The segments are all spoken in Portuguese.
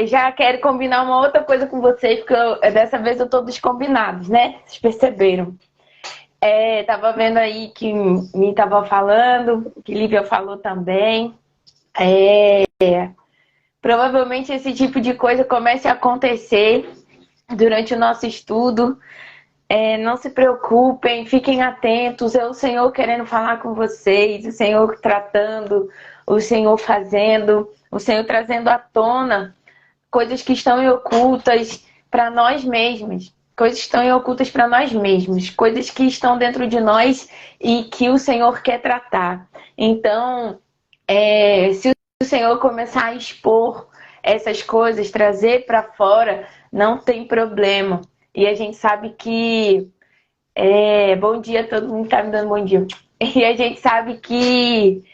Já quero combinar uma outra coisa com vocês, porque dessa vez eu tô descombinados, né? Vocês perceberam? Tava vendo aí que me tava falando, que Lívia falou também. Provavelmente esse tipo de coisa comece a acontecer durante o nosso estudo. Não se preocupem, fiquem atentos. É o Senhor querendo falar com vocês, o Senhor tratando, o Senhor fazendo, o Senhor trazendo à tona coisas que estão ocultas para nós mesmos. Coisas que estão ocultas para nós mesmos, coisas que estão dentro de nós e que o Senhor quer tratar. Então, se o Senhor começar a expor essas coisas, trazer para fora, não tem problema. E a gente sabe que... bom dia, todo mundo está me dando bom dia. E a gente sabe que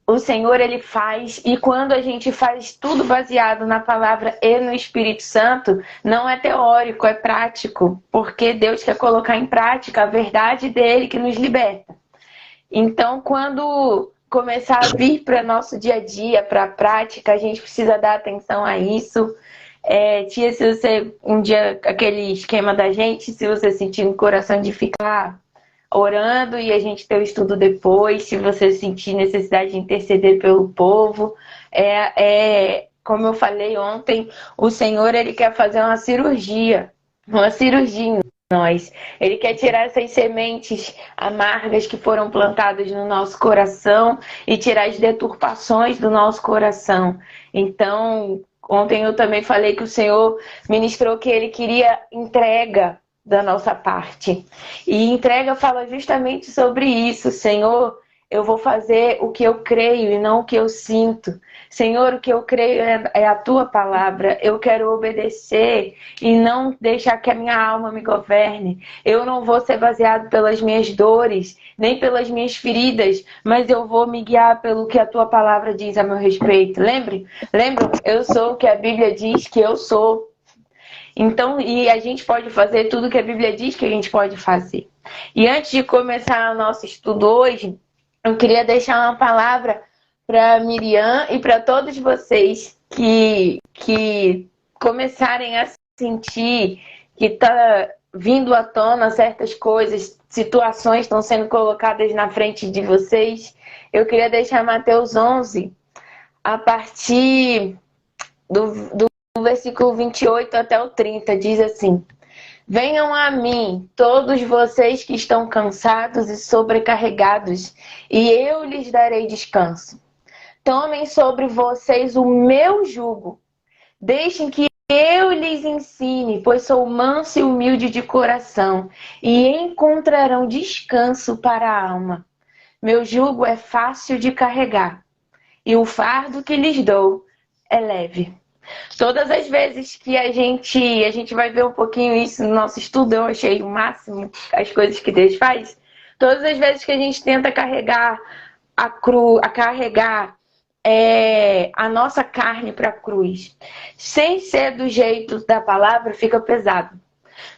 o Senhor, Ele faz, e quando a gente faz tudo baseado na palavra e no Espírito Santo, não é teórico, é prático, porque Deus quer colocar em prática a verdade dele que nos liberta. Então, quando começar a vir para nosso dia a dia, para a prática, a gente precisa dar atenção a isso. Tia, se você, um dia, aquele esquema da gente, se você sentir no coração de ficar orando e a gente ter o estudo depois, se você sentir necessidade de interceder pelo povo, como eu falei ontem, o Senhor, Ele quer fazer uma cirurgia em nós. Ele quer tirar essas sementes amargas que foram plantadas no nosso coração e tirar as deturpações do nosso coração. Então, ontem eu também falei que o Senhor ministrou que Ele queria entrega da nossa parte. E entrega fala justamente sobre isso. Senhor, eu vou fazer o que eu creio e não o que eu sinto. Senhor, o que eu creio é a tua palavra. Eu quero obedecer e não deixar que a minha alma me governe. Eu não vou ser baseado pelas minhas dores, nem pelas minhas feridas, mas eu vou me guiar pelo que a tua palavra diz a meu respeito. Lembra? Eu sou o que a Bíblia diz que eu sou. Então, e a gente pode fazer tudo que a Bíblia diz que a gente pode fazer. E antes de começar o nosso estudo hoje, eu queria deixar uma palavra para Miriam e para todos vocês que começarem a sentir que está vindo à tona certas coisas, situações estão sendo colocadas na frente de vocês. Eu queria deixar Mateus 11, a partir do versículo 28 até o 30, diz assim: venham a mim, todos vocês que estão cansados e sobrecarregados, e eu lhes darei descanso. Tomem sobre vocês o meu jugo. Deixem que eu lhes ensine, pois sou manso e humilde de coração, e encontrarão descanso para a alma. Meu jugo é fácil de carregar, e o fardo que lhes dou é leve. Todas as vezes que a gente vai ver um pouquinho isso no nosso estudo, eu achei o máximo as coisas que Deus faz. Todas as vezes que a gente tenta carregar a nossa carne para a cruz, sem ser do jeito da palavra, fica pesado.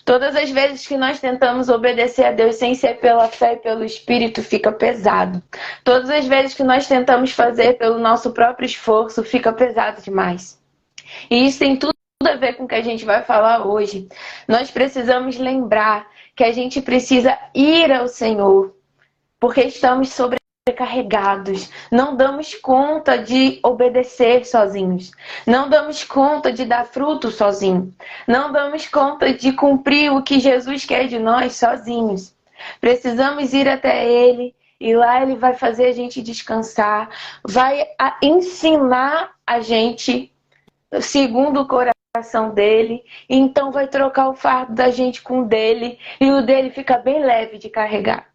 Todas as vezes que nós tentamos obedecer a Deus sem ser pela fé e pelo Espírito, fica pesado. Todas as vezes que nós tentamos fazer pelo nosso próprio esforço, fica pesado demais. E isso tem tudo a ver com o que a gente vai falar hoje. Nós precisamos lembrar que a gente precisa ir ao Senhor, porque estamos sobrecarregados. Não damos conta de obedecer sozinhos. Não damos conta de dar fruto sozinho. Não damos conta de cumprir o que Jesus quer de nós sozinhos. Precisamos ir até Ele. E lá Ele vai fazer a gente descansar. Vai ensinar a gente segundo o coração dele, então vai trocar o fardo da gente com o dele, e o dele fica bem leve de carregar.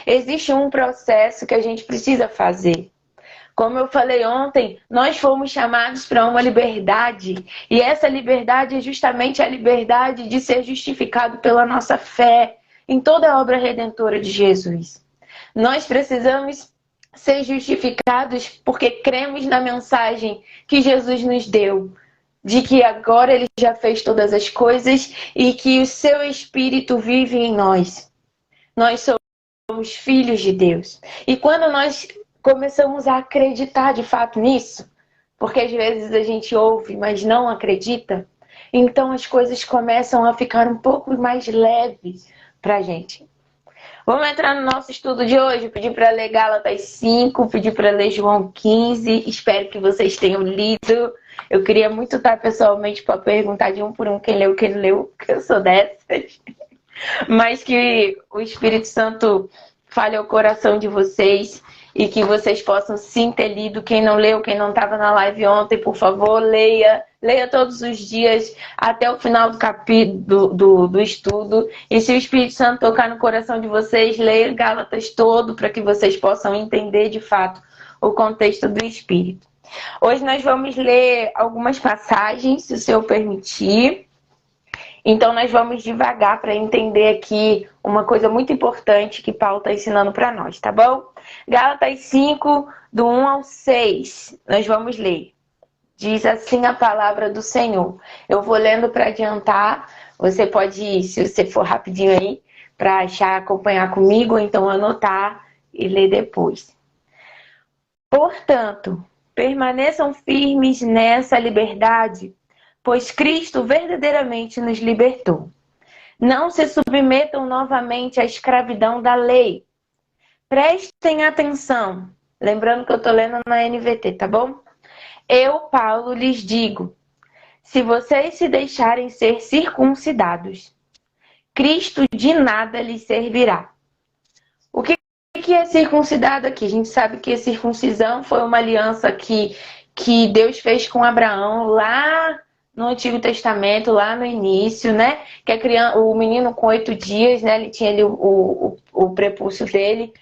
Existe um processo que a gente precisa fazer. Como eu falei ontem, nós fomos chamados para uma liberdade, e essa liberdade é justamente a liberdade de ser justificado pela nossa fé em toda a obra redentora de Jesus. Nós precisamos ser justificados porque cremos na mensagem que Jesus nos deu, de que agora Ele já fez todas as coisas e que o seu Espírito vive em nós. Nós somos filhos de Deus. E quando nós começamos a acreditar de fato nisso, porque às vezes a gente ouve, mas não acredita. Então as coisas começam a ficar um pouco mais leves pra gente. Vamos entrar no nosso estudo de hoje. Pedir para ler Gálatas 5, pedir para ler João 15. Espero que vocês tenham lido. Eu queria muito estar pessoalmente para perguntar de um por um quem leu, quem não leu, porque eu sou dessas. Mas que o Espírito Santo fale ao coração de vocês e que vocês possam sim ter lido. Quem não leu, quem não estava na live ontem, por favor, leia. Leia todos os dias até o final do capítulo do estudo. E se o Espírito Santo tocar no coração de vocês, leia Gálatas todo para que vocês possam entender de fato o contexto do Espírito. Hoje nós vamos ler algumas passagens, se o Senhor permitir. Então nós vamos devagar para entender aqui uma coisa muito importante que Paulo está ensinando para nós, tá bom? Gálatas 5, do 1 ao 6, nós vamos ler. Diz assim a palavra do Senhor. Eu vou lendo para adiantar. Você pode ir, se você for rapidinho aí, para achar, acompanhar comigo, ou então anotar e ler depois. Portanto, permaneçam firmes nessa liberdade, pois Cristo verdadeiramente nos libertou. Não se submetam novamente à escravidão da lei. Prestem atenção. Lembrando que eu estou lendo na NVT, tá bom? Eu, Paulo, lhes digo, se vocês se deixarem ser circuncidados, Cristo de nada lhes servirá. O que é circuncidado aqui? A gente sabe que a circuncisão foi uma aliança que Deus fez com Abraão lá no Antigo Testamento, lá no início, né? Que o menino com 8 dias, né? Ele tinha ali o prepúcio dele.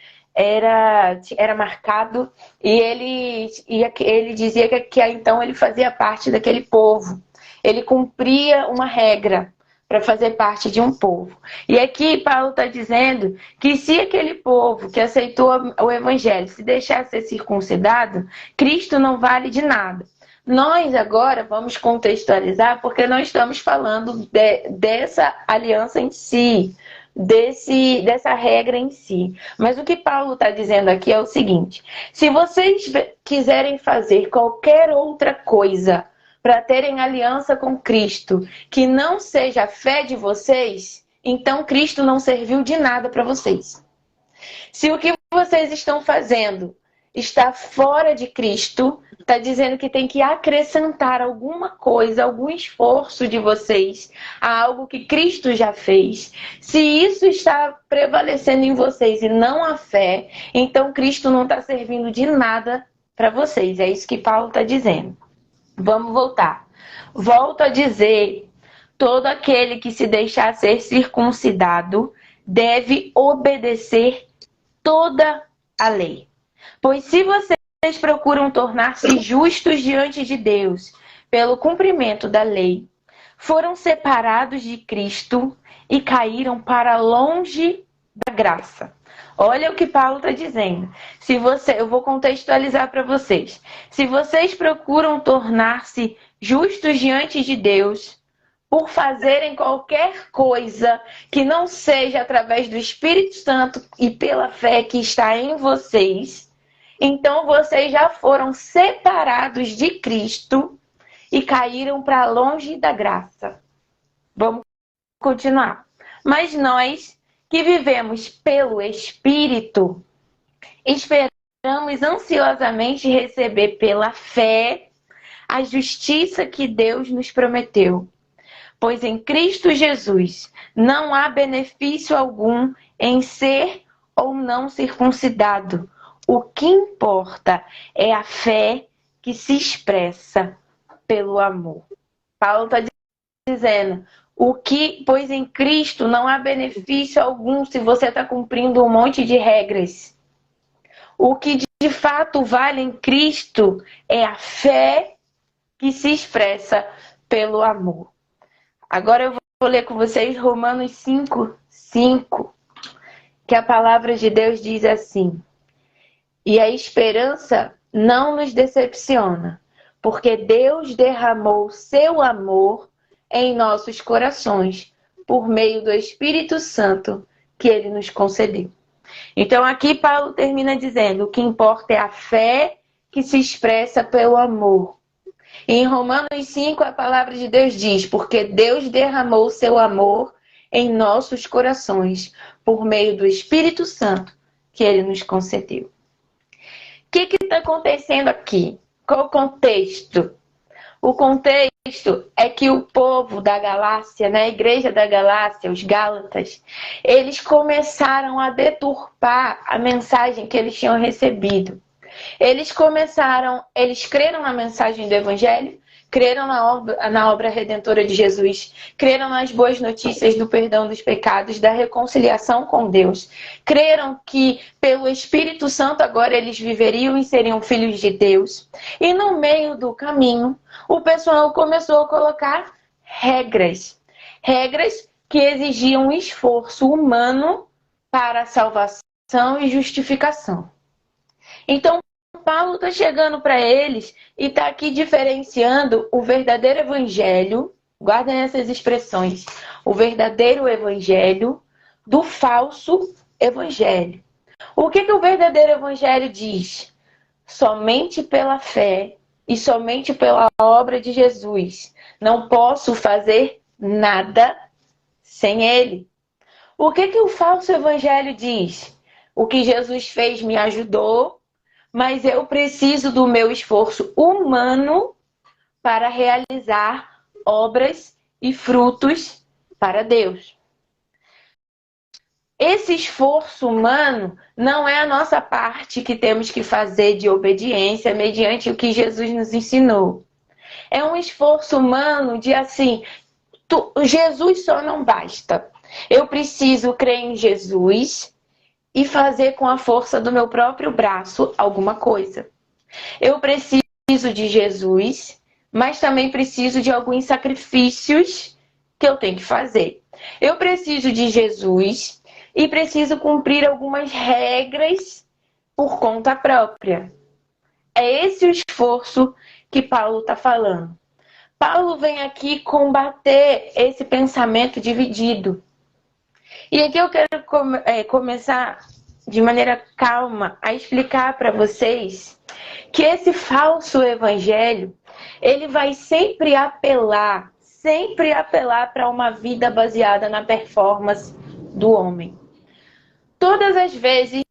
Era marcado e ele dizia que então ele fazia parte daquele povo. Ele cumpria uma regra para fazer parte de um povo. E aqui Paulo está dizendo que se aquele povo que aceitou o evangelho se deixar ser circuncidado, Cristo não vale de nada. Nós agora vamos contextualizar porque nós estamos falando dessa aliança em si, dessa regra em si. Mas o que Paulo está dizendo aqui é o seguinte: se vocês quiserem fazer qualquer outra coisa para terem aliança com Cristo que não seja a fé de vocês, então Cristo não serviu de nada para vocês. Se o que vocês estão fazendo está fora de Cristo, está dizendo que tem que acrescentar alguma coisa, algum esforço de vocês a algo que Cristo já fez. Se isso está prevalecendo em vocês e não a fé, então Cristo não está servindo de nada para vocês. É isso que Paulo está dizendo. Vamos voltar. Volto a dizer, todo aquele que se deixar ser circuncidado deve obedecer toda a lei. Pois se vocês procuram tornar-se justos diante de Deus pelo cumprimento da lei, foram separados de Cristo e caíram para longe da graça. Olha o que Paulo está dizendo. Eu vou contextualizar para vocês. Se vocês procuram tornar-se justos diante de Deus por fazerem qualquer coisa que não seja através do Espírito Santo e pela fé que está em vocês, então vocês já foram separados de Cristo e caíram para longe da graça. Vamos continuar. Mas nós que vivemos pelo Espírito, esperamos ansiosamente receber pela fé a justiça que Deus nos prometeu. Pois em Cristo Jesus não há benefício algum em ser ou não circuncidado. O que importa é a fé que se expressa pelo amor. Paulo está dizendo, pois em Cristo não há benefício algum se você está cumprindo um monte de regras. O que de fato vale em Cristo é a fé que se expressa pelo amor. Agora eu vou ler com vocês Romanos 5:5, que a palavra de Deus diz assim: e a esperança não nos decepciona, porque Deus derramou seu amor em nossos corações por meio do Espírito Santo que Ele nos concedeu. Então aqui Paulo termina dizendo: o que importa é a fé que se expressa pelo amor. E em Romanos 5, a palavra de Deus diz: porque Deus derramou o seu amor em nossos corações, por meio do Espírito Santo que Ele nos concedeu. O que está acontecendo aqui? Qual o contexto? O contexto é que o povo da Galácia, né, a igreja da Galácia, os Gálatas, eles começaram a deturpar a mensagem que eles tinham recebido. Eles creram na mensagem do Evangelho, creram na obra redentora de Jesus, creram nas boas notícias do perdão dos pecados, da reconciliação com Deus, creram que pelo Espírito Santo agora eles viveriam e seriam filhos de Deus. E no meio do caminho, o pessoal começou a colocar regras que exigiam esforço humano para a salvação e justificação. Então, Paulo está chegando para eles e está aqui diferenciando o verdadeiro evangelho, guardem essas expressões, o verdadeiro evangelho do falso evangelho. O que o verdadeiro evangelho diz? Somente pela fé e somente pela obra de Jesus. Não posso fazer nada sem ele. O que o falso evangelho diz? O que Jesus fez me ajudou, mas eu preciso do meu esforço humano para realizar obras e frutos para Deus. Esse esforço humano não é a nossa parte que temos que fazer de obediência mediante o que Jesus nos ensinou. É um esforço humano de assim, Jesus só não basta. Eu preciso crer em Jesus e fazer com a força do meu próprio braço alguma coisa. Eu preciso de Jesus, mas também preciso de alguns sacrifícios que eu tenho que fazer. Eu preciso de Jesus e preciso cumprir algumas regras por conta própria. É esse o esforço que Paulo está falando. Paulo vem aqui combater esse pensamento dividido. E aqui eu quero começar de maneira calma a explicar para vocês que esse falso evangelho, ele vai sempre apelar para uma vida baseada na performance do homem. Todas as vezes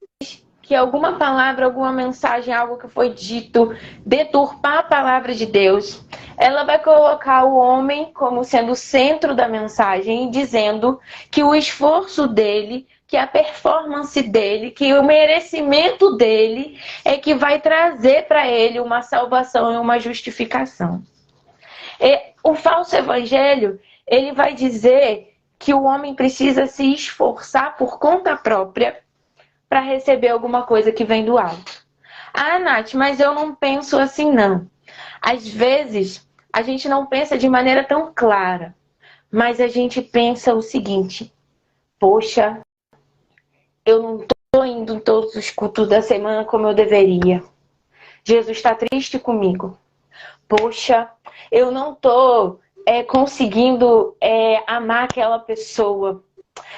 que alguma palavra, alguma mensagem, algo que foi dito, deturpar a palavra de Deus, ela vai colocar o homem como sendo o centro da mensagem, dizendo que o esforço dele, que a performance dele, que o merecimento dele é que vai trazer para ele uma salvação e uma justificação. O falso evangelho, ele vai dizer que o homem precisa se esforçar por conta própria para receber alguma coisa que vem do alto. Ah, Nath, mas eu não penso assim, não. Às vezes, a gente não pensa de maneira tão clara, mas a gente pensa o seguinte: poxa, eu não estou indo em todos os cultos da semana como eu deveria. Jesus está triste comigo. Poxa, eu não estou conseguindo amar aquela pessoa.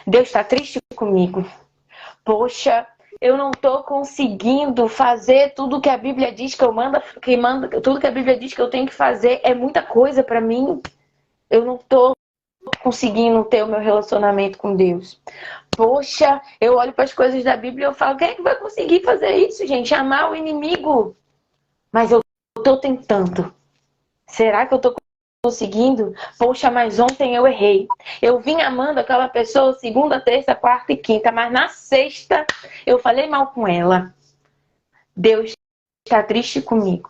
Deus está triste comigo. Poxa, eu não estou conseguindo fazer tudo que a Bíblia diz tudo que a Bíblia diz que eu tenho que fazer é muita coisa para mim. Eu não estou conseguindo ter o meu relacionamento com Deus. Poxa, eu olho para as coisas da Bíblia e eu falo, quem é que vai conseguir fazer isso, gente? Amar o inimigo. Mas eu estou tentando. Será que eu estou conseguindo? Poxa, mas ontem eu errei. Eu vim amando aquela pessoa segunda, terça, quarta e quinta, mas na sexta eu falei mal com ela. Deus está triste comigo.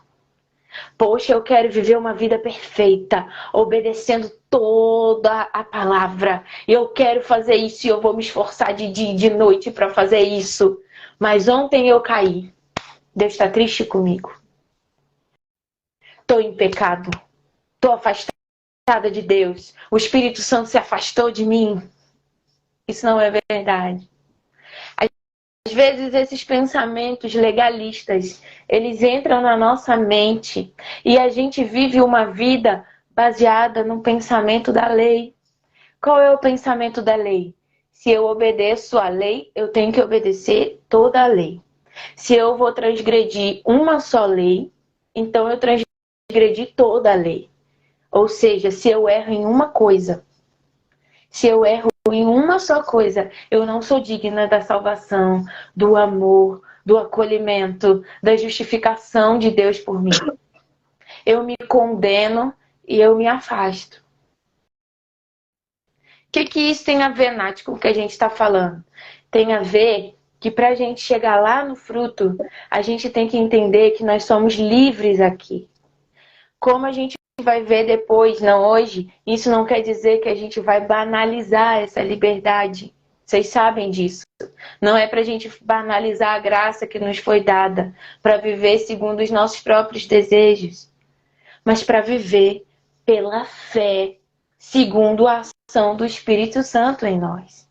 Poxa, eu quero viver uma vida perfeita, obedecendo toda a palavra. Eu quero fazer isso e eu vou me esforçar de dia e de noite para fazer isso. Mas ontem eu caí. Deus está triste comigo. Estou em pecado. Estou afastada de Deus. O Espírito Santo se afastou de mim. Isso não é verdade. Às vezes esses pensamentos legalistas, eles entram na nossa mente e a gente vive uma vida baseada no pensamento da lei. Qual é o pensamento da lei? Se eu obedeço a lei, eu tenho que obedecer toda a lei. Se eu vou transgredir uma só lei, então eu transgredo transgredir toda a lei. Ou seja, se eu erro em uma coisa, se eu erro em uma só coisa, eu não sou digna da salvação, do amor, do acolhimento, da justificação de Deus por mim. Eu me condeno e eu me afasto. O que isso tem a ver, Nath, com o que a gente está falando? Tem a ver que para a gente chegar lá no fruto, a gente tem que entender que nós somos livres aqui. Como a gente vai ver depois, não hoje, isso não quer dizer que a gente vai banalizar essa liberdade. Vocês sabem disso. Não é para a gente banalizar a graça que nos foi dada para viver segundo os nossos próprios desejos, mas para viver pela fé, segundo a ação do Espírito Santo em nós.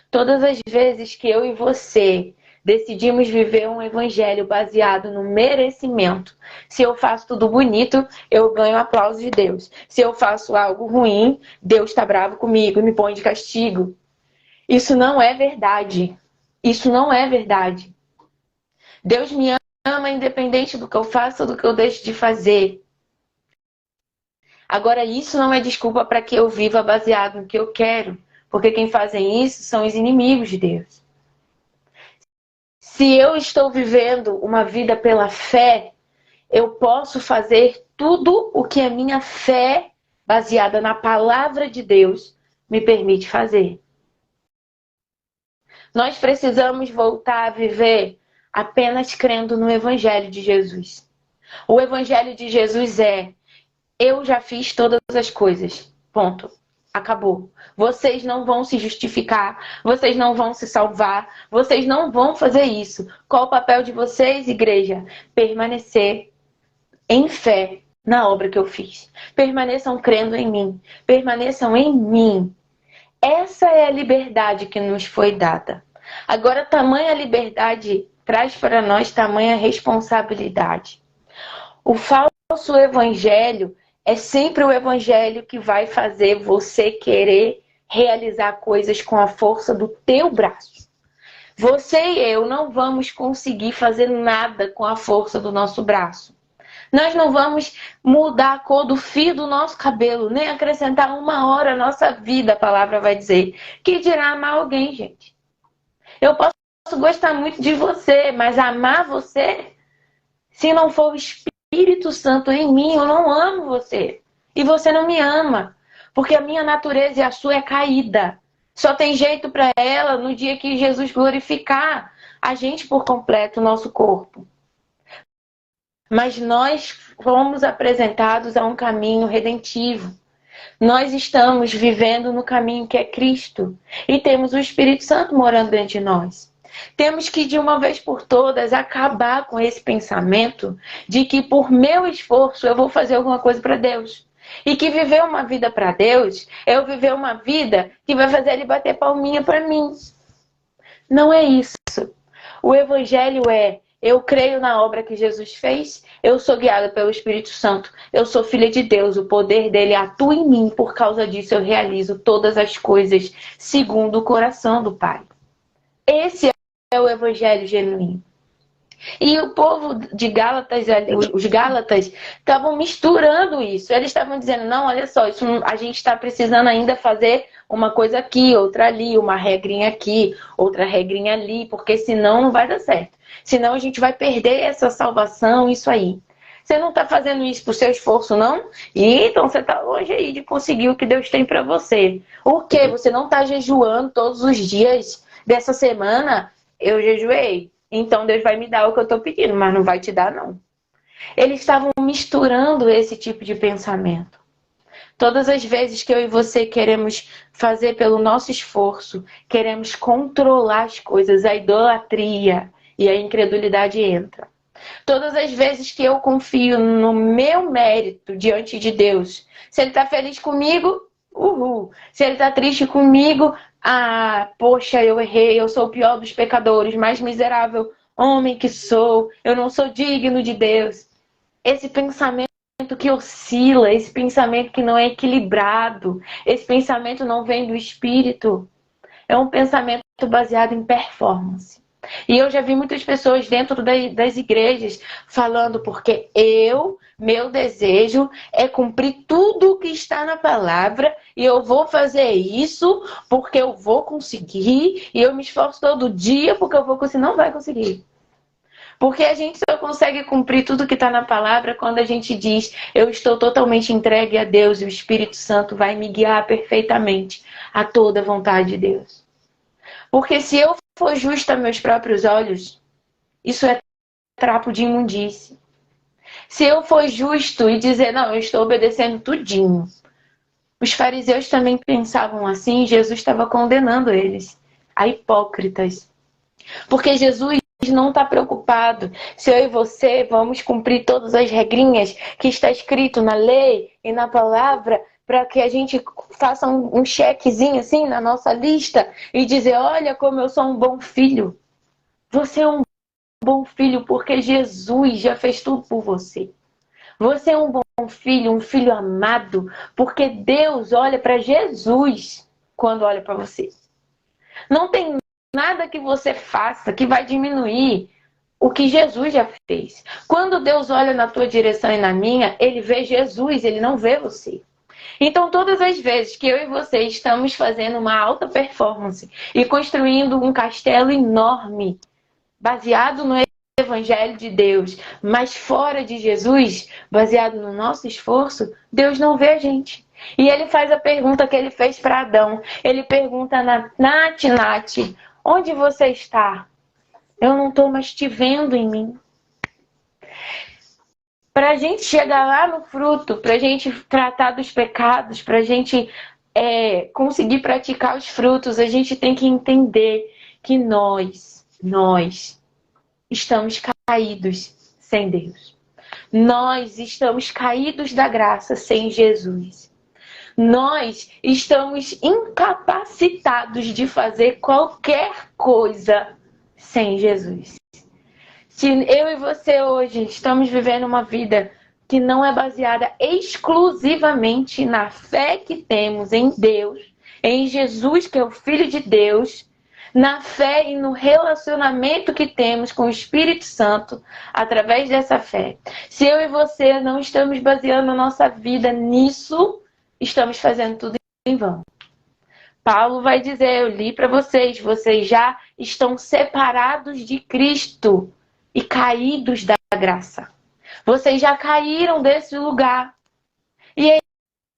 Todas as vezes que eu e você decidimos viver um evangelho baseado no merecimento, se eu faço tudo bonito, eu ganho aplauso de Deus. Se eu faço algo ruim, Deus está bravo comigo e me põe de castigo. Isso não é verdade. Isso não é verdade. Deus me ama independente do que eu faço ou do que eu deixo de fazer. Agora, isso não é desculpa para que eu viva baseado no que eu quero. Porque quem fazem isso são os inimigos de Deus. Se eu estou vivendo uma vida pela fé, eu posso fazer tudo o que a minha fé, baseada na palavra de Deus, me permite fazer. Nós precisamos voltar a viver apenas crendo no Evangelho de Jesus. O Evangelho de Jesus é: eu já fiz todas as coisas. Ponto. Acabou. Vocês não vão se justificar, vocês não vão se salvar, vocês não vão fazer isso. Qual o papel de vocês, igreja? Permanecer em fé na obra que eu fiz. Permaneçam crendo em mim. Permaneçam em mim. Essa é a liberdade que nos foi dada. Agora, tamanha liberdade traz para nós tamanha responsabilidade. O falso evangelho é sempre o evangelho que vai fazer você querer realizar coisas com a força do teu braço. Você e eu não vamos conseguir fazer nada com a força do nosso braço. Nós não vamos mudar a cor do fio do nosso cabelo, nem acrescentar uma hora à nossa vida, a palavra vai dizer. Que dirá amar alguém, gente? Eu posso gostar muito de você, mas amar você, se não for o Espírito Santo em mim, eu não amo você. E você não me ama. Porque a minha natureza e a sua é caída. Só tem jeito para ela no dia que Jesus glorificar a gente por completo, o nosso corpo. Mas nós fomos apresentados a um caminho redentivo. Nós estamos vivendo no caminho que é Cristo. E temos o Espírito Santo morando dentro de nós. Temos que, de uma vez por todas, acabar com esse pensamento de que por meu esforço eu vou fazer alguma coisa para Deus. E que viver uma vida para Deus é eu viver uma vida que vai fazer Ele bater palminha para mim. Não é isso. O Evangelho é: eu creio na obra que Jesus fez, eu sou guiada pelo Espírito Santo, eu sou filha de Deus, o poder dele atua em mim, por causa disso eu realizo todas as coisas segundo o coração do Pai. Esse é o Evangelho genuíno. E o povo de Gálatas, os Gálatas, estavam misturando isso. Eles estavam dizendo: não, olha só, isso, a gente está precisando ainda fazer uma coisa aqui, outra ali, uma regrinha aqui, outra regrinha ali, porque senão não vai dar certo. Senão a gente vai perder essa salvação, isso aí. Você não está fazendo isso por seu esforço, não? E então você está longe aí de conseguir o que Deus tem para você. O quê? Você não está jejuando todos os dias dessa semana? Eu jejuei. Então Deus vai me dar o que eu estou pedindo, mas não vai te dar, não. Eles estavam misturando esse tipo de pensamento. Todas as vezes que eu e você queremos fazer pelo nosso esforço, queremos controlar as coisas, a idolatria e a incredulidade entra. Todas as vezes que eu confio no meu mérito diante de Deus, se Ele está feliz comigo, uhul. Se Ele está triste comigo, ah, poxa, eu errei, eu sou o pior dos pecadores, mais miserável homem que sou, eu não sou digno de Deus. Esse pensamento que oscila, esse pensamento que não é equilibrado, esse pensamento não vem do Espírito. É um pensamento baseado em performance. E eu já vi muitas pessoas dentro das igrejas falando, porque meu desejo é cumprir tudo o que está na palavra e eu vou fazer isso porque eu vou conseguir e eu me esforço todo dia porque eu vou conseguir. Não vai conseguir. Porque a gente só consegue cumprir tudo que está na palavra quando a gente diz: eu estou totalmente entregue a Deus e o Espírito Santo vai me guiar perfeitamente a toda a vontade de Deus. Porque se eu for justa a meus próprios olhos, isso é trapo de imundície. Se eu for justo e dizer: não, eu estou obedecendo tudinho. Os fariseus também pensavam assim e Jesus estava condenando eles, a hipócritas. Porque Jesus não está preocupado se eu e você vamos cumprir todas as regrinhas que está escrito na lei e na palavra, para que a gente faça um chequezinho assim na nossa lista e dizer: olha como eu sou um bom filho. Você é um bom filho porque Jesus já fez tudo por você. Você é um bom filho, um filho amado, porque Deus olha para Jesus quando olha para você. Não tem nada que você faça que vai diminuir o que Jesus já fez. Quando Deus olha na tua direção e na minha, Ele vê Jesus, Ele não vê você. Então, todas as vezes que eu e você estamos fazendo uma alta performance e construindo um castelo enorme, baseado no Evangelho de Deus, mas fora de Jesus, baseado no nosso esforço, Deus não vê a gente. E Ele faz a pergunta que Ele fez para Adão. Ele pergunta: Nath, onde você está? Eu não estou mais te vendo em mim. Para a gente chegar lá no fruto, para a gente tratar dos pecados, para a gente conseguir praticar os frutos, a gente tem que entender que nós estamos caídos sem Deus. Nós estamos caídos da graça sem Jesus. Nós estamos incapacitados de fazer qualquer coisa sem Jesus. Se eu e você hoje estamos vivendo uma vida que não é baseada exclusivamente na fé que temos em Deus, em Jesus, que é o Filho de Deus, na fé e no relacionamento que temos com o Espírito Santo através dessa fé. Se eu e você não estamos baseando a nossa vida nisso, estamos fazendo tudo em vão. Paulo vai dizer: eu li para vocês, vocês já estão separados de Cristo e caídos da graça. Vocês já caíram desse lugar. E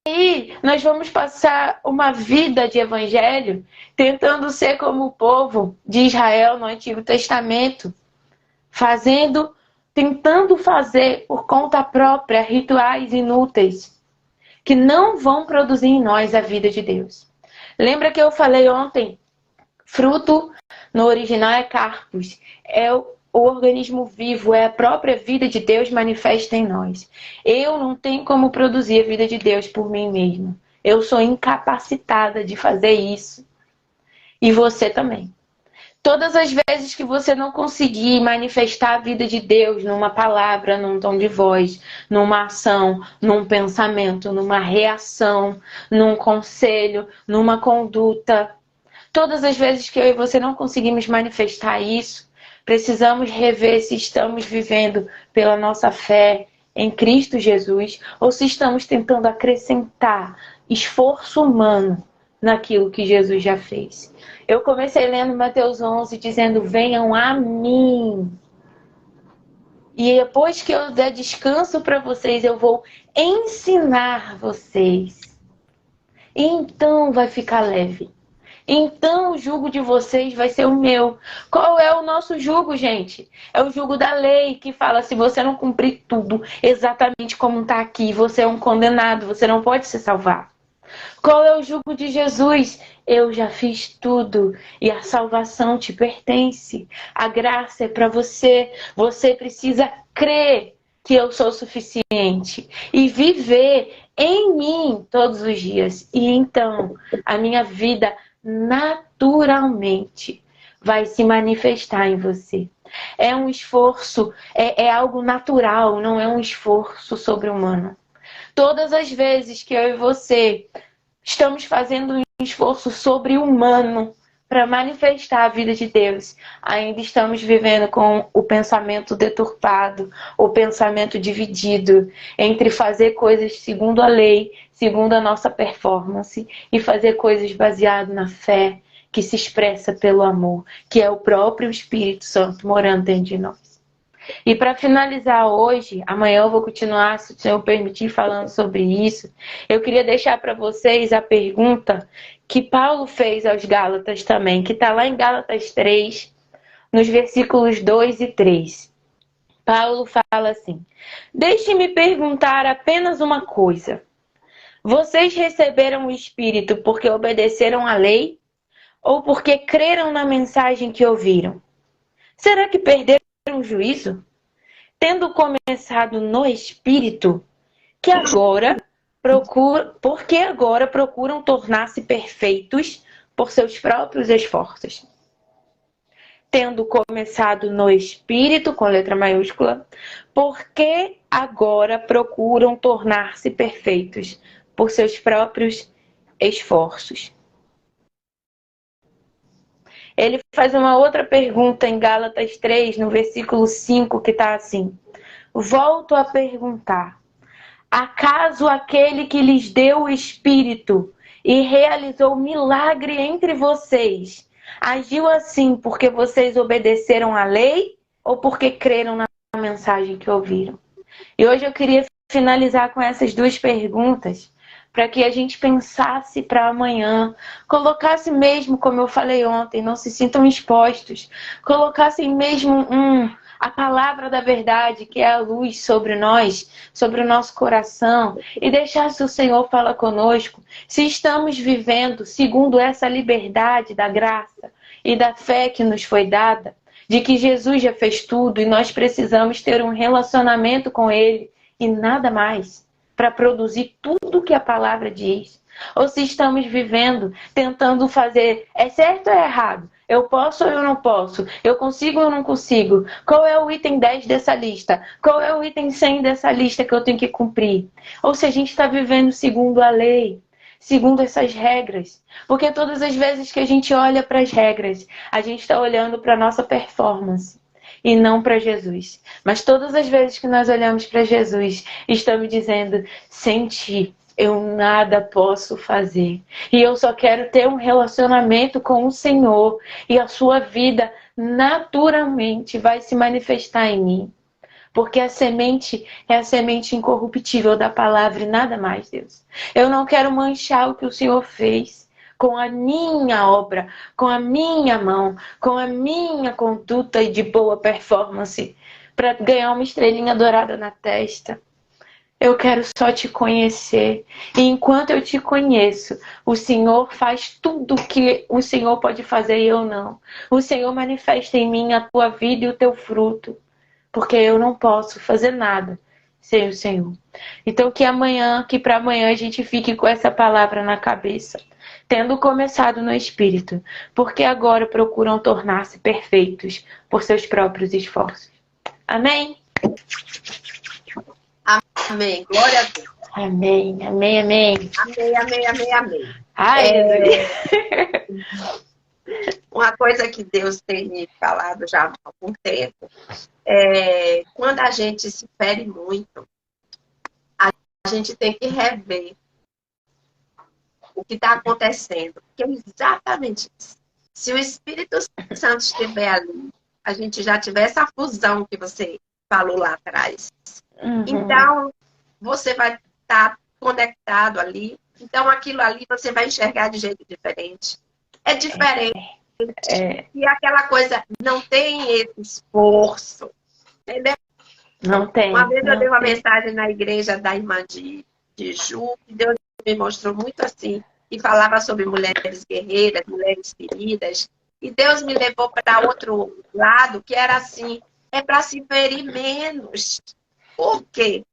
aí nós vamos passar uma vida de evangelho tentando ser como o povo de Israel no Antigo Testamento, tentando fazer por conta própria rituais inúteis que não vão produzir em nós a vida de Deus. Lembra que eu falei ontem? Fruto no original é carpos, é o organismo vivo, é a própria vida de Deus manifesta em nós. Eu não tenho como produzir a vida de Deus por mim mesma. Eu sou incapacitada de fazer isso. E você também. Todas as vezes que você não conseguir manifestar a vida de Deus numa palavra, num tom de voz, numa ação, num pensamento, numa reação, num conselho, numa conduta, todas as vezes que eu e você não conseguimos manifestar isso, precisamos rever se estamos vivendo pela nossa fé em Cristo Jesus ou se estamos tentando acrescentar esforço humano naquilo que Jesus já fez. Eu comecei lendo Mateus 11 dizendo: venham a mim. E depois que eu der descanso para vocês, eu vou ensinar vocês. E então vai ficar leve. Então o jugo de vocês vai ser o meu. Qual é o nosso jugo, gente? É o jugo da lei, que fala: se você não cumprir tudo exatamente como está aqui, você é um condenado, você não pode se salvar. Qual é o jugo de Jesus? Eu já fiz tudo e a salvação te pertence. A graça é para você. Você precisa crer que eu sou suficiente e viver em mim todos os dias. E então a minha vida naturalmente vai se manifestar em você. É um esforço, é algo natural, não é um esforço sobre-humano. Todas as vezes que eu e você estamos fazendo um esforço sobre-humano para manifestar a vida de Deus, ainda estamos vivendo com o pensamento deturpado, o pensamento dividido entre fazer coisas segundo a lei, segundo a nossa performance, e fazer coisas baseadas na fé, que se expressa pelo amor, que é o próprio Espírito Santo morando dentro de nós. E para finalizar hoje, amanhã eu vou continuar, se o Senhor permitir, falando sobre isso. Eu queria deixar para vocês a pergunta que Paulo fez aos Gálatas também, que está lá em Gálatas 3, nos versículos 2 e 3. Paulo fala assim: deixe-me perguntar apenas uma coisa. Vocês receberam o Espírito porque obedeceram à lei ou porque creram na mensagem que ouviram? Será que perderam o juízo? Tendo começado no Espírito, porque agora procuram tornar-se perfeitos por seus próprios esforços. Tendo começado no Espírito, com letra maiúscula, porque agora procuram tornar-se perfeitos por seus próprios esforços. Ele faz uma outra pergunta em Gálatas 3, no versículo 5, que está assim: volto a perguntar, acaso aquele que lhes deu o Espírito e realizou milagre entre vocês, agiu assim porque vocês obedeceram à lei ou porque creram na mensagem que ouviram? E hoje eu queria finalizar com essas duas perguntas, para que a gente pensasse para amanhã, colocasse mesmo, como eu falei ontem, não se sintam expostos, colocassem mesmo a palavra da verdade, que é a luz sobre nós, sobre o nosso coração, e deixasse o Senhor falar conosco, se estamos vivendo segundo essa liberdade da graça e da fé que nos foi dada, de que Jesus já fez tudo e nós precisamos ter um relacionamento com Ele e nada mais, para produzir tudo que a palavra diz. Ou se estamos vivendo, tentando fazer, é certo ou é errado? Eu posso ou eu não posso? Eu consigo ou eu não consigo? Qual é o item 10 dessa lista? Qual é o item 100 dessa lista que eu tenho que cumprir? Ou se a gente está vivendo segundo a lei, segundo essas regras. Porque todas as vezes que a gente olha para as regras, a gente está olhando para a nossa performance e não para Jesus. Mas todas as vezes que nós olhamos para Jesus, estamos dizendo: sem ti, eu nada posso fazer. E eu só quero ter um relacionamento com o Senhor. E a sua vida naturalmente vai se manifestar em mim. Porque a semente é a semente incorruptível da palavra e nada mais, Deus. Eu não quero manchar o que o Senhor fez com a minha obra, com a minha mão, com a minha conduta e de boa performance, para ganhar uma estrelinha dourada na testa. Eu quero só te conhecer. E enquanto eu te conheço, o Senhor faz tudo o que o Senhor pode fazer e eu não. O Senhor manifesta em mim a tua vida e o teu fruto. Porque eu não posso fazer nada sem o Senhor. Então que para amanhã a gente fique com essa palavra na cabeça. Tendo começado no Espírito, porque agora procuram tornar-se perfeitos por seus próprios esforços. Amém? Amém. Glória a Deus. Amém, amém, amém. Amém, amém, amém, amém. Ai, Uma coisa que Deus tem me falado já há algum tempo, quando a gente se fere muito, a gente tem que rever o que está acontecendo. Porque é exatamente isso. Se o Espírito Santo estiver ali, a gente já tiver essa fusão que você falou lá atrás. Então, você vai estar conectado ali. Então, aquilo ali você vai enxergar de jeito diferente. É diferente. E aquela coisa não tem esse esforço. Entendeu? Não tem. Uma vez eu dei uma mensagem na igreja da irmã de Ju, que Deus me mostrou muito assim, e falava sobre mulheres guerreiras, mulheres feridas. E Deus me levou para outro lado, que era assim, é para se ferir menos. Por quê?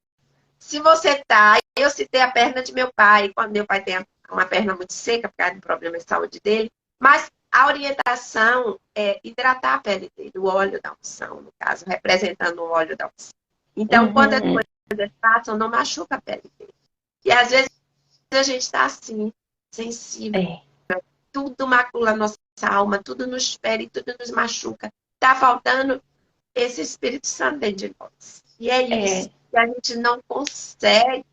Se você tá, eu citei a perna de meu pai, quando meu pai tem uma perna muito seca, por causa do problema de saúde dele, mas a orientação é hidratar a pele dele, o óleo da unção, no caso, representando o óleo da unção. Então, quando as coisas passam, não machuca a pele dele. E às vezes a gente está assim, sensível. Tudo macula a nossa alma, tudo nos fere, tudo nos machuca. Está faltando esse Espírito Santo dentro de nós. E é isso que a gente não consegue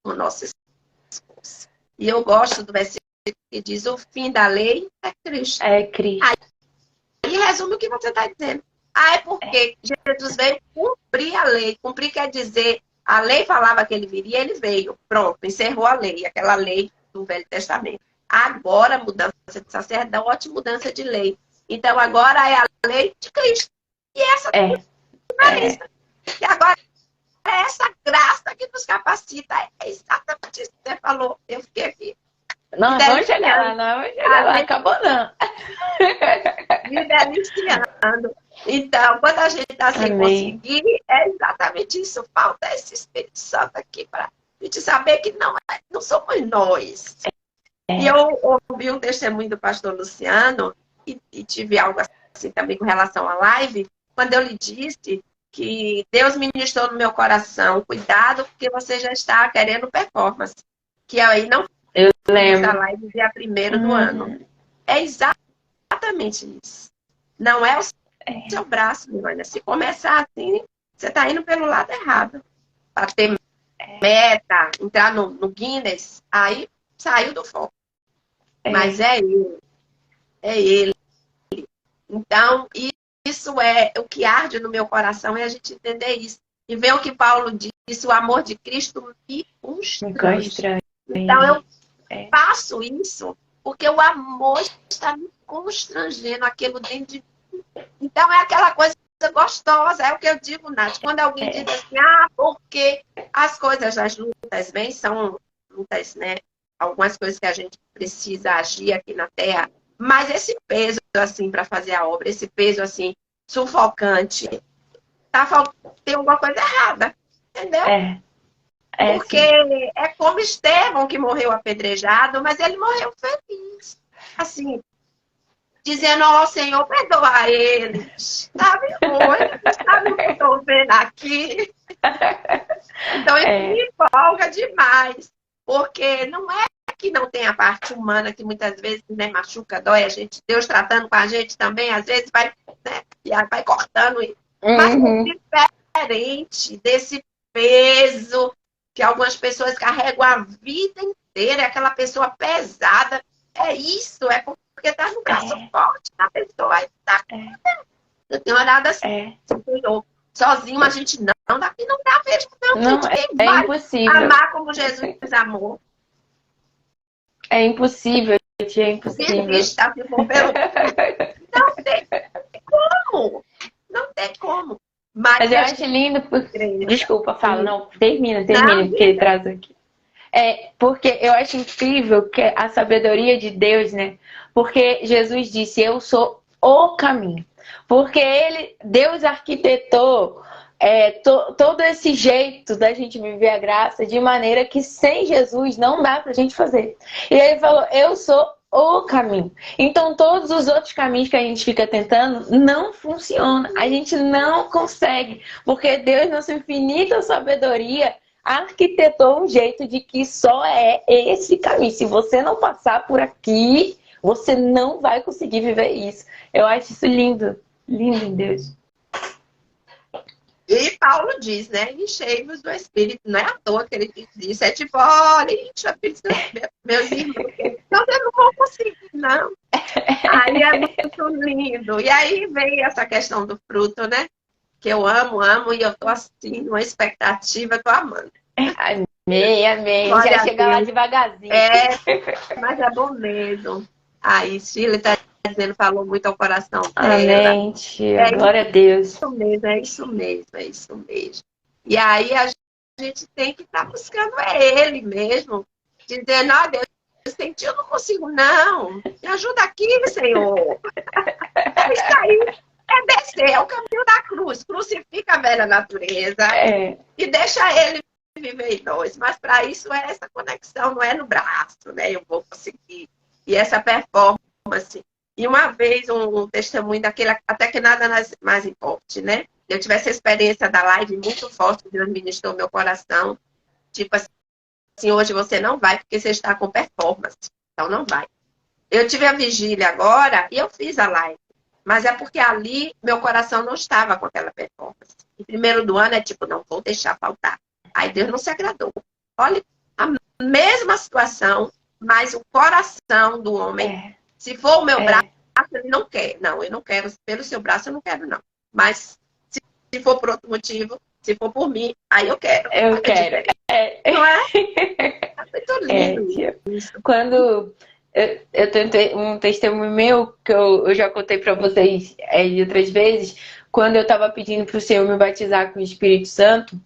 com o nosso esforço. E eu gosto do versículo que diz: o fim da lei é Cristo. É Cristo. Aí resume o que você está dizendo. É porque Jesus veio cumprir a lei. Cumprir quer dizer, a lei falava que ele viria, ele veio. Pronto, encerrou a lei, aquela lei do Velho Testamento. Agora, mudança de sacerdote, mudança de lei. Então, agora é a lei de Cristo. E essa diferença. E agora, é essa graça que nos capacita. É exatamente isso que você falou. Eu fiquei aqui. Não, vamos chegar lá, não. Vamos chegar lá. Acabou, não. Me deliciando. Então, quando a gente está sem conseguir, é exatamente isso. Falta esse Espírito Santo aqui para a gente saber que não somos nós. E eu ouvi um testemunho do pastor Luciano e tive algo assim também com relação à live, quando eu lhe disse que Deus ministrou no meu coração: cuidado, porque você já está querendo performance. Que aí não lembro da live dia 1º do ano. É exatamente isso. Não é o seu braço, Milânia. Se começar assim, você está indo pelo lado errado. Para ter meta, entrar no Guinness, aí saiu do foco. Mas é ele. É ele. Então, isso é o que arde no meu coração, é a gente entender isso. E ver o que Paulo disse: o amor de Cristo me constrange. Então, eu faço isso porque o amor está me constrangendo, aquilo dentro de mim. Então, é aquela coisa gostosa. É o que eu digo, Nath. Quando alguém diz assim: porque as coisas das lutas vêm, são lutas, né? Algumas coisas que a gente precisa agir aqui na Terra. Mas esse peso, assim, para fazer a obra, esse peso, assim, sufocante, tem alguma coisa errada. Entendeu? Porque é como Estevão, que morreu apedrejado, mas ele morreu feliz. Assim, dizendo: ó, Senhor, perdoa eles. Sabe? Sabe o que eu estou vendo aqui? Então, isso me empolga demais. Porque não é que não tem a parte humana, que muitas vezes, né, machuca, dói a gente. Deus tratando com a gente também, às vezes vai, né, e vai cortando. Mas é diferente desse peso que algumas pessoas carregam a vida inteira, aquela pessoa pesada. É isso, é porque está no braço forte da pessoa. Eu tenho olhado assim, sozinho a gente não dá mesmo. Não, é impossível. Amar como Jesus amou. É impossível, gente, é impossível. Não tem como. Não tem como. Mas eu acho lindo. Desculpa, fala. Não, termina, porque ele traz aqui. Porque eu acho incrível que a sabedoria de Deus, né? Porque Jesus disse: eu sou o caminho. Porque Deus arquitetou todo esse jeito da gente viver a graça de maneira que sem Jesus não dá pra gente fazer. E ele falou: eu sou o caminho. Então todos os outros caminhos que a gente fica tentando não funcionam. A gente não consegue. Porque Deus, na sua infinita sabedoria, arquitetou um jeito de que só é esse caminho. Se você não passar por aqui, você não vai conseguir viver isso. Eu acho isso lindo. Lindo em Deus. E Paulo diz, né? Enchei-vos do Espírito. Não é à toa que ele disse. É tipo: olha, enche meus irmãos. Então eu não vou conseguir, não. Aí é muito lindo. E aí vem essa questão do fruto, né? Que eu amo, e eu tô assim, numa expectativa, tô amando. Amei. Já chega lá devagarzinho. Mas é bom mesmo. Aí, Sheila tá dizendo, falou muito ao coração dela. Amém, tia. Glória a Deus. É isso mesmo. E aí a gente tem que estar buscando ele mesmo. Dizendo: ó, Deus, sem ti eu não consigo, não. Me ajuda aqui, Senhor. É isso aí. É descer, é o caminho da cruz. Crucifica a velha natureza e deixa ele viver em nós. Mas para isso é essa conexão, não é no braço, né? Eu vou conseguir. E essa performance. E uma vez um testemunho daquele, até que nada mais importe, né? Eu tive essa experiência da live muito forte, Deus ministrou meu coração. Tipo assim, hoje você não vai porque você está com performance. Então não vai. Eu tive a vigília agora e eu fiz a live. Mas é porque ali meu coração não estava com aquela performance. Em primeiro do ano é tipo, não vou deixar faltar. Aí Deus não se agradou. Olha, a mesma situação, mas o coração do homem, se for o meu braço, ele não quer. Não, eu não quero. Pelo seu braço, eu não quero, não. Mas se for por outro motivo, se for por mim, aí eu quero. Eu quero. Não é? É muito lindo isso. Quando eu tenho um testemunho meu, que eu já contei para vocês de outras vezes, quando eu estava pedindo para o Senhor me batizar com o Espírito Santo,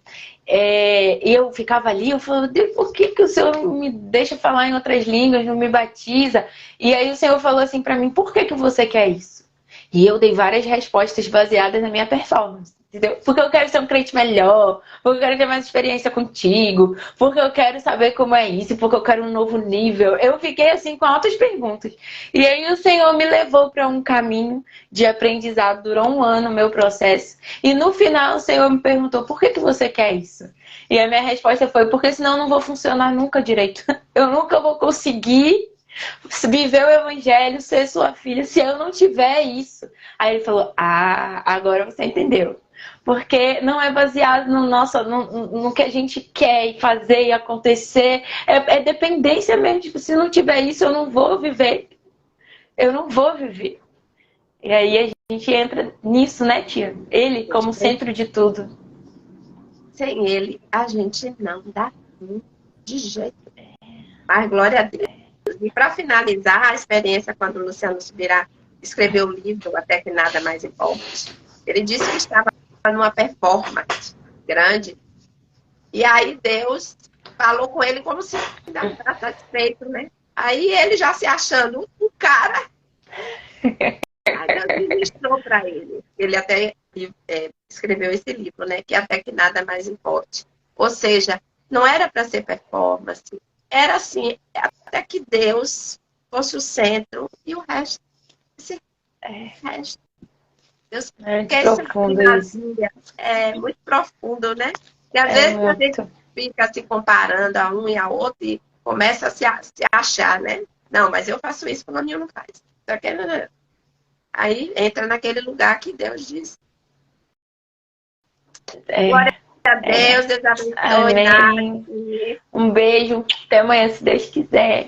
eu ficava ali, eu falava, Deus, por que o Senhor me deixa falar em outras línguas, não me batiza? E aí o Senhor falou assim para mim, por que você quer isso? E eu dei várias respostas baseadas na minha performance. Entendeu? Porque eu quero ser um crente melhor, porque eu quero ter mais experiência contigo, porque eu quero saber como é isso, porque eu quero um novo nível. Eu fiquei assim com altas perguntas. E aí o Senhor me levou para um caminho de aprendizado, durou um ano o meu processo. E no final o Senhor me perguntou, por que você quer isso? E a minha resposta foi, porque senão eu não vou funcionar nunca direito. Eu nunca vou conseguir viver o evangelho, ser sua filha, se eu não tiver isso. Aí ele falou, agora você entendeu. Porque não é baseado no que a gente quer e fazer e acontecer. É dependência mesmo. Tipo, se não tiver isso, eu não vou viver. Eu não vou viver. E aí a gente entra nisso, né, tia? Ele como centro de tudo. Sem ele, a gente não dá de jeito. Mas glória a Deus. E para finalizar a experiência, quando o Luciano Subirá escreveu o livro Até que Nada Mais Importe, ele disse que estava numa performance grande. E aí Deus falou com ele como se não estava satisfeito, né? Aí ele já se achando um cara. Aí Deus ministrou para ele. Ele até escreveu esse livro, né? Que Até que Nada Mais Importe. Ou seja, não era para ser performance. Era assim, até que Deus fosse o centro e o resto. Deus, profundo isso. É muito profundo, né? E às vezes a gente fica se comparando a um e a outro e começa a se achar, né? Não, mas eu faço isso, o não faz. Aí entra naquele lugar que Deus diz. Glória a Deus, Deus abençoe. Amém. Um beijo, até amanhã, se Deus quiser.